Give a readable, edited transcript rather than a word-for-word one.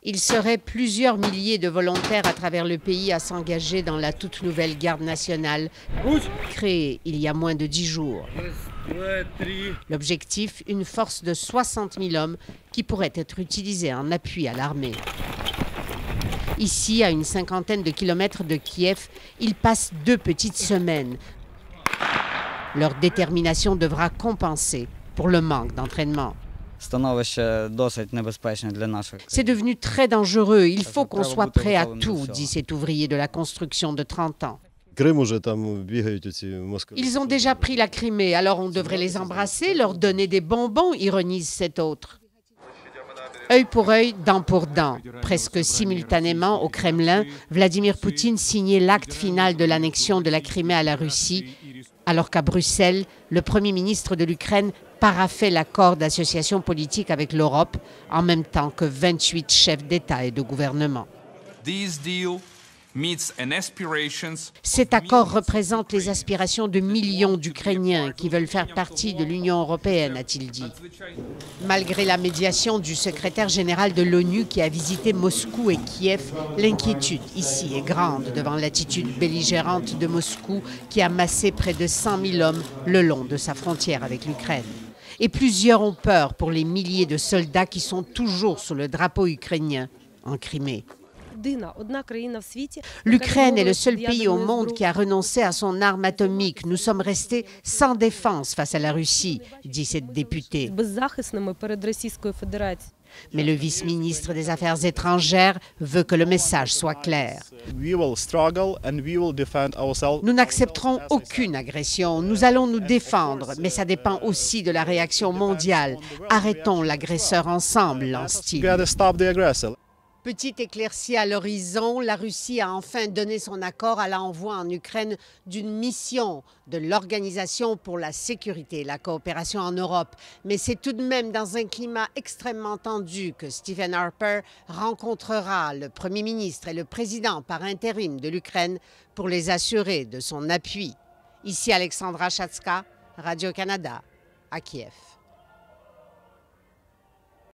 Il serait plusieurs milliers de volontaires à travers le pays à s'engager dans la toute nouvelle garde nationale, créée il y a moins de 10 jours. L'objectif, une force de 60 000 hommes qui pourrait être utilisée en appui à l'armée. Ici, à une cinquantaine de kilomètres de Kiev, ils passent 2 petites semaines. Leur détermination devra compenser pour le manque d'entraînement. C'est devenu très dangereux. Il faut qu'on soit prêt à tout, dit cet ouvrier de la construction de 30 ans. Ils ont déjà pris la Crimée, alors on devrait les embrasser, leur donner des bonbons, ironise cet autre. Œil pour œil, dent pour dent. Presque simultanément, au Kremlin, Vladimir Poutine signait l'acte final de l'annexion de la Crimée à la Russie, alors qu'à Bruxelles, le Premier ministre de l'Ukraine paraphait l'accord d'association politique avec l'Europe, en même temps que 28 chefs d'État et de gouvernement. Cet accord représente les aspirations de millions d'Ukrainiens qui veulent faire partie de l'Union européenne, a-t-il dit. Malgré la médiation du secrétaire général de l'ONU qui a visité Moscou et Kiev, l'inquiétude ici est grande devant l'attitude belligérante de Moscou qui a massé près de 100 000 hommes le long de sa frontière avec l'Ukraine. Et plusieurs ont peur pour les milliers de soldats qui sont toujours sous le drapeau ukrainien en Crimée. L'Ukraine est le seul pays au monde qui a renoncé à son arme atomique. Nous sommes restés sans défense face à la Russie, dit cette députée. Mais le vice-ministre des Affaires étrangères veut que le message soit clair. Nous n'accepterons aucune agression. Nous allons nous défendre, mais ça dépend aussi de la réaction mondiale. Arrêtons l'agresseur ensemble, lance-t-il. Petite éclaircie à l'horizon, la Russie a enfin donné son accord à l'envoi en Ukraine d'une mission de l'Organisation pour la sécurité et la coopération en Europe. Mais c'est tout de même dans un climat extrêmement tendu que Stephen Harper rencontrera le Premier ministre et le président par intérim de l'Ukraine pour les assurer de son appui. Ici Alexandra Chatska, Radio-Canada, à Kiev.